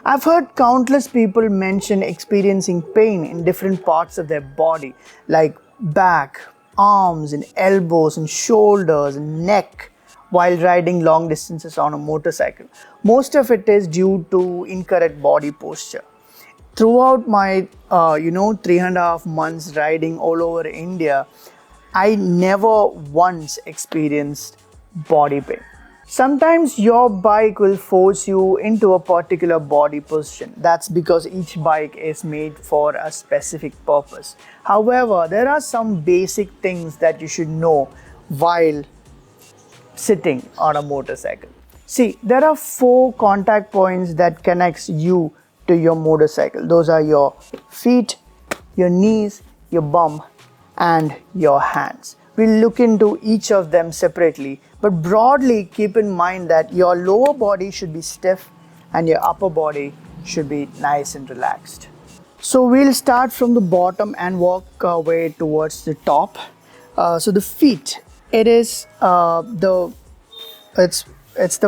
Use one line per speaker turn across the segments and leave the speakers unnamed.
I've heard countless people mention experiencing pain in different parts of their body, like back, arms, and elbows, and shoulders, and neck, while riding long distances on a motorcycle. Most of it is due to incorrect body posture. Throughout my 3.5 months riding all over India, I never once experienced body pain. Sometimes your bike will force you into a particular body position. That's because each bike is made for a specific purpose. However, there are some basic things that you should know while sitting on a motorcycle. See, there are 4 contact points that connects you to your motorcycle. Those are your feet, your knees, your bum, and your hands. We'll look into each of them separately, but broadly keep in mind that your lower body should be stiff and your upper body should be nice and relaxed. So we'll start from the bottom and work our way towards the top. So the feet, it's the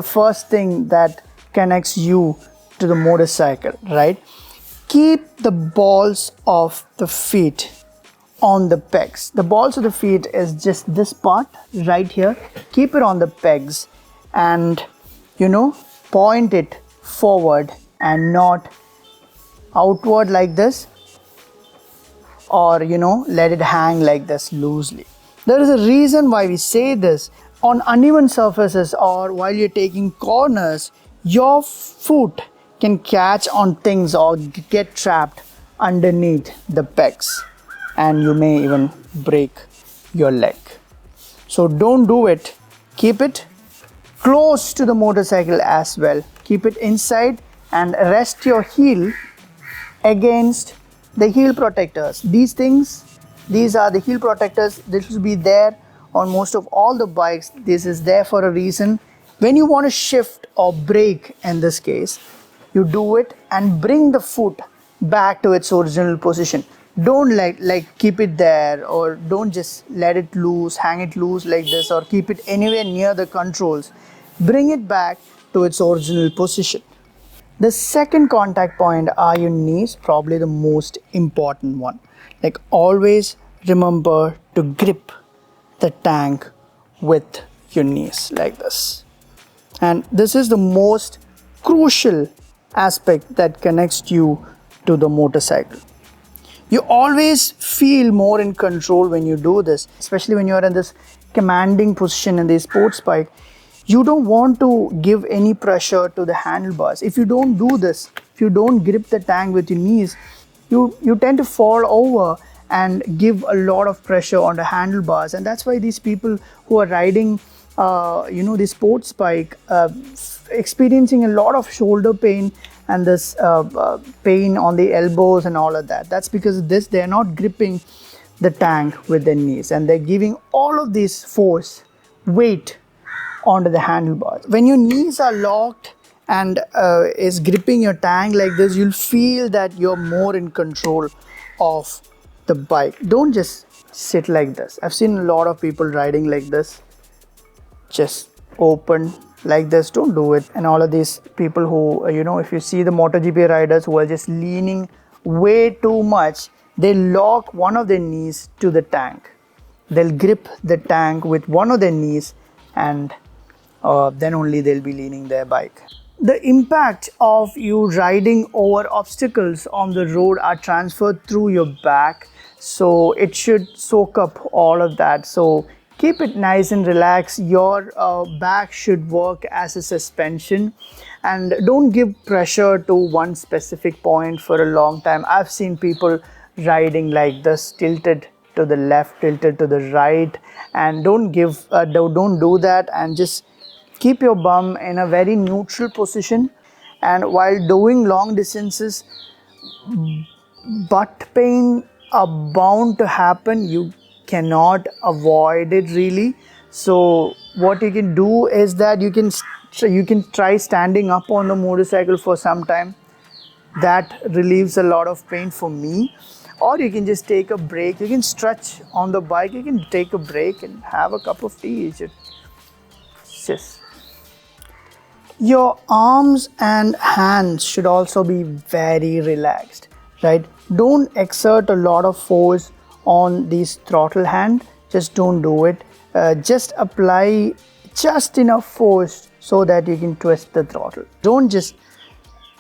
first thing that connects you to the motorcycle, right? Keep the balls of the feet on the pegs. The balls of the feet is just this part right here. Keep it on the pegs and point it forward and not outward like this, or let it hang like this loosely. There is a reason why we say this. On uneven surfaces or while you're taking corners, your foot can catch on things or get trapped underneath the pegs, and you may even break your leg. So don't do it. Keep it close to the motorcycle as well. Keep it inside and rest your heel against the heel protectors. These are the heel protectors. This will be there on most of all the bikes. This is there for a reason. When you want to shift or brake, in this case, you do it and bring the foot back to its original position. Don't like keep it there, or don't just let it loose, hang it loose like this, or keep it anywhere near the controls. Bring it back to its original position. The second contact point are your knees, probably the most important one. Like, always remember to grip the tank with your knees like this. And this is the most crucial aspect that connects you to the motorcycle. You always feel more in control when you do this, especially when you're in this commanding position in the sports bike. You don't want to give any pressure to the handlebars. If you don't do this, if you don't grip the tank with your knees, you tend to fall over and give a lot of pressure on the handlebars. And that's why these people who are riding the sports bike experiencing a lot of shoulder pain and this pain on the elbows and all of that. That's because of this. They're not gripping the tank with their knees, and they're giving all of this force, weight onto the handlebars. When your knees are locked and is gripping your tank like this, you'll feel that you're more in control of the bike. Don't just sit like this. I've seen a lot of people riding like this, just open like this. Don't do it. And all of these people who if you see the MotoGP riders who are just leaning way too much, they lock one of their knees to the tank. They'll grip the tank with one of their knees, and then only they'll be leaning their bike. The impact of you riding over obstacles on the road are transferred through your back, so it should soak up all of that. So keep it nice and relaxed. Your back should work as a suspension, and don't give pressure to one specific point for a long time. I've seen people riding like this, tilted to the left, tilted to the right, and don't do that, and just keep your bum in a very neutral position. And while doing long distances, butt pain are bound to happen. You cannot avoid it really. So what you can do is that you can try standing up on the motorcycle for some time. That relieves a lot of pain for me. Or you can just take a break. You can stretch on the bike. You can take a break and have a cup of tea. Your arms and hands should also be very relaxed, right? Don't exert a lot of force on this throttle hand. Just don't do it. Just apply just enough force so that you can twist the throttle. Don't just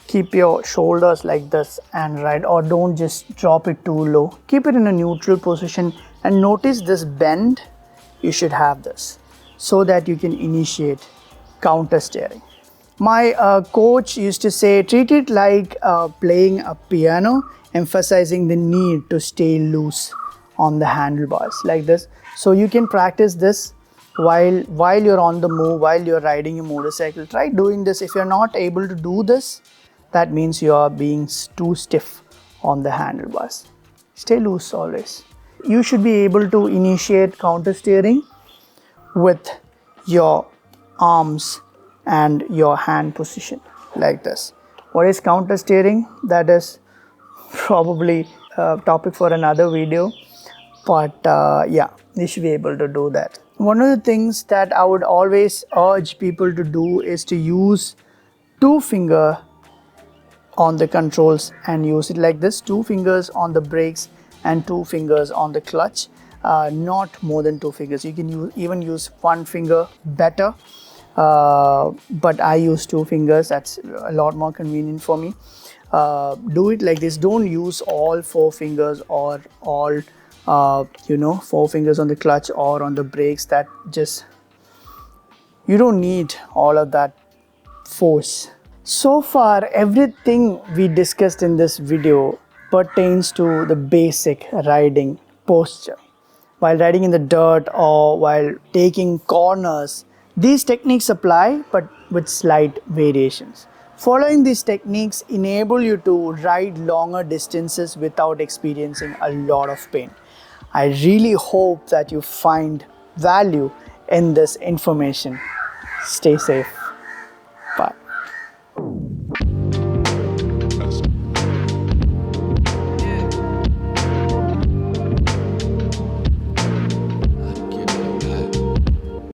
keep your shoulders like this and ride, or don't just drop it too low. Keep it in a neutral position and notice this bend. You should have this so that you can initiate counter steering. My coach used to say, treat it like playing a piano, emphasizing the need to stay loose on the handlebars like this. So you can practice this while you're on the move, while you're riding a motorcycle. Try doing this. If you're not able to do this, that means you are being too stiff on the handlebars. Stay loose always. You should be able to initiate counter steering with your arms and your hand position like this. What is counter steering? That is probably a topic for another video, but yeah, you should be able to do that. One of the things that I would always urge people to do is to use 2-finger on the controls and use it like this, 2 fingers on the brakes and 2 fingers on the clutch, not more than 2 fingers. You can even use 1 finger better, but I use 2 fingers. That's a lot more convenient for me. Do it like this. Don't use all 4 fingers or all 4 fingers on the clutch or on the brakes. That just, you don't need all of that force. So far, everything we discussed in this video pertains to the basic riding posture. While riding in the dirt or while taking corners, these techniques apply, but with slight variations. Following these techniques enable you to ride longer distances without experiencing a lot of pain. I really hope that you find value in this information. Stay safe.